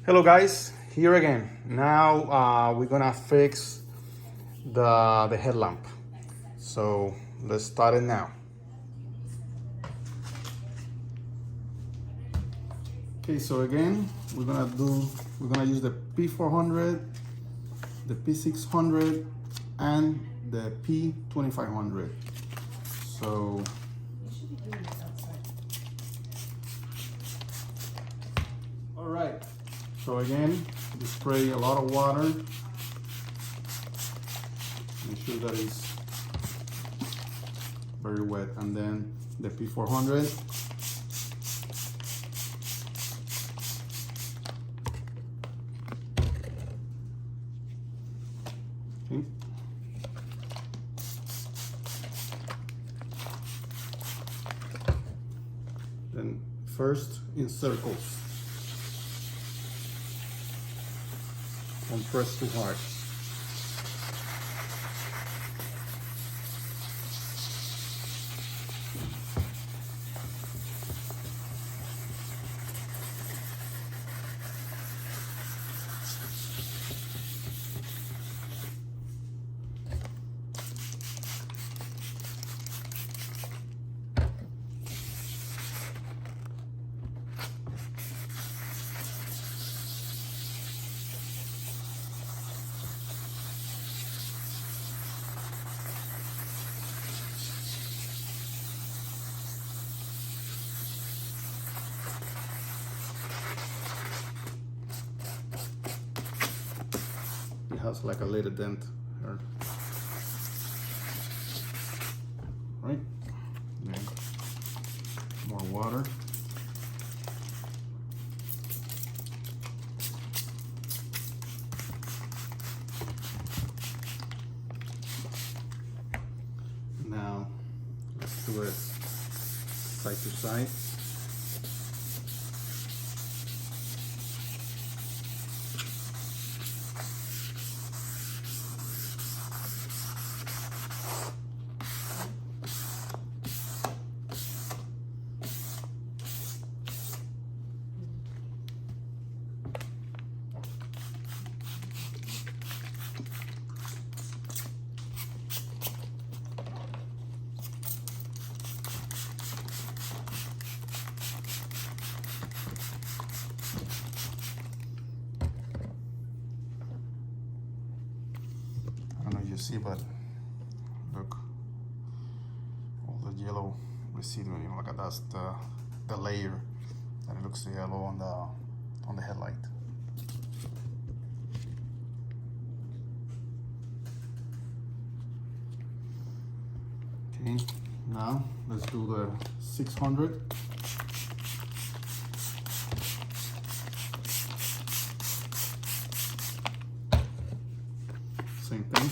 Hello guys, here again. Now we're gonna fix the headlamp. So let's start it now. Okay, so again we're gonna use the P400, the P600, and the P2500. So all right. So again, you spray a lot of water. Make sure that it's very wet. And then the P400. Okay. Then first in circles. Don't press too hard. It has like a little dent here. Right? Then more water. Now let's do it side to side. I don't know if you see, but look, all the yellow residue. You know, like that's the layer that it looks yellow on the headlight. Okay, now let's do the 600. Same thing.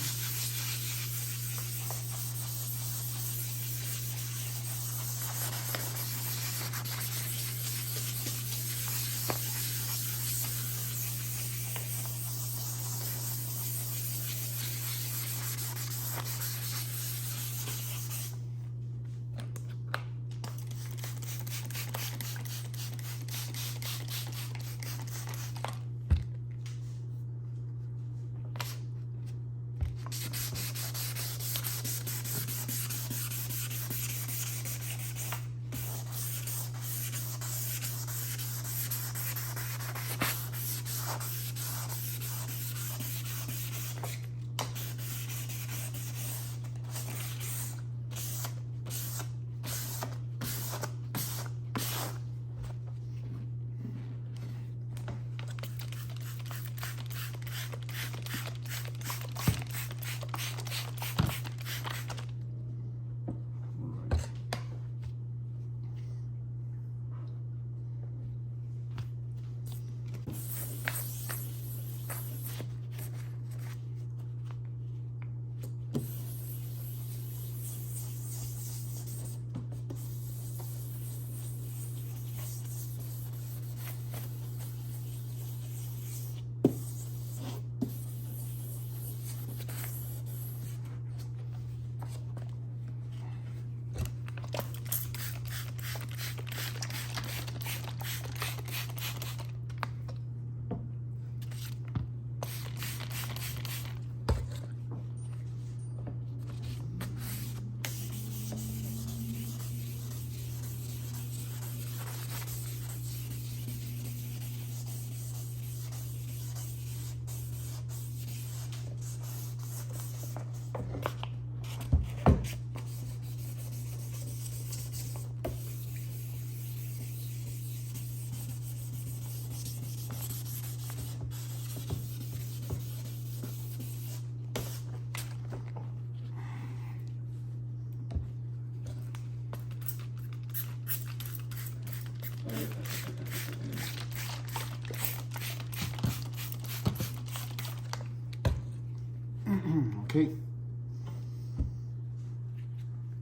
Okay.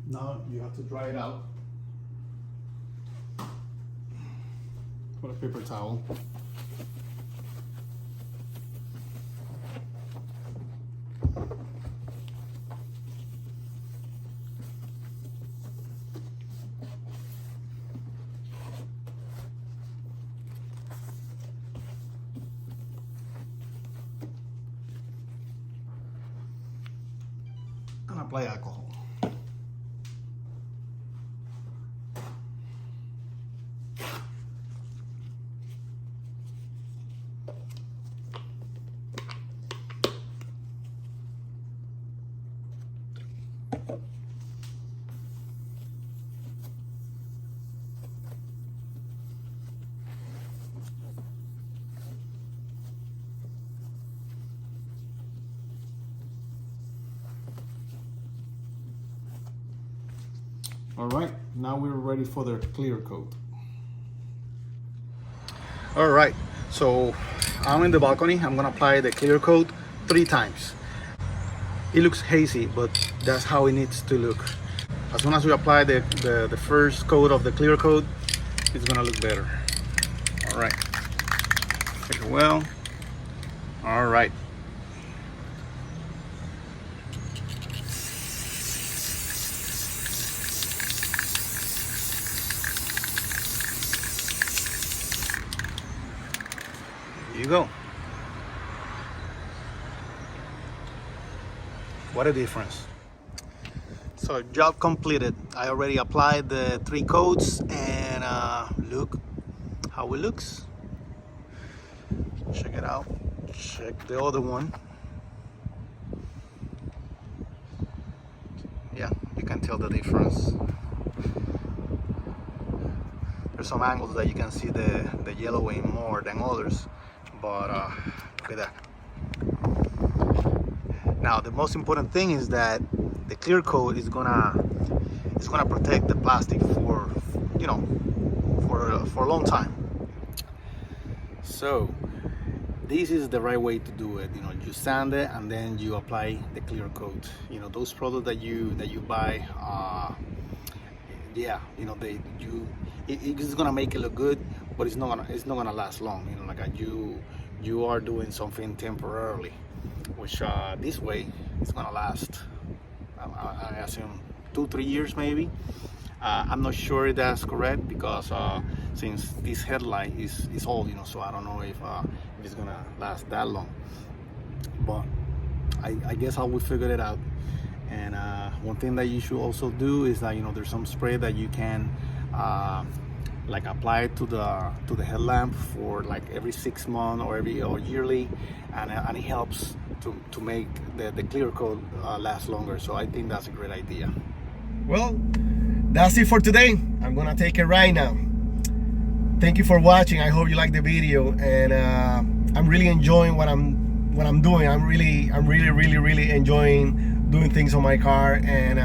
Now you have to dry it out with a paper towel. And apply alcohol. All right, now we're ready for the clear coat. All right, so I'm in the balcony. I'm gonna apply the clear coat 3 times. It looks hazy, but that's how it needs to look. As soon as we apply the first coat of the clear coat, it's gonna look better. All right, take it well. All right. Here you go. What a difference. So job completed. I already applied the 3 coats and look how it looks. Check it out. Check the other one. Yeah, you can tell the difference. There's some angles that you can see the yellowing more than others. But look at that. Now the most important thing is that the clear coat is gonna protect the plastic for for a long time. So this is the right way to do it. You sand it and then you apply the clear coat. Those products that you buy, yeah, it's gonna make it look good, but it's not gonna last long. Like you are doing something temporarily, which this way it's gonna last. I assume 2-3 years maybe. I'm not sure if that's correct because since this headlight is old, so I don't know if it's gonna last that long. But I guess I will figure it out. And one thing that you should also do is that there's some spray that you can like apply it to the headlamp for like every 6 months or yearly, and it helps to make the clear coat last longer. So I think that's a great idea. Well, that's it for today. I'm gonna take it right now. Thank you for watching. I hope you liked the video, and I'm really enjoying what I'm doing. I'm really enjoying doing things on my car, and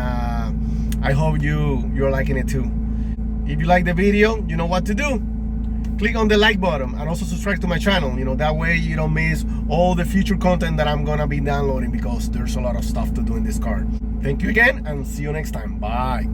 I hope you're liking it too. If you like the video, you know what to do. Click on the like button and also subscribe to my channel. That way you don't miss all the future content that I'm gonna be downloading, because there's a lot of stuff to do in this car. Thank you again, and see you next time. Bye.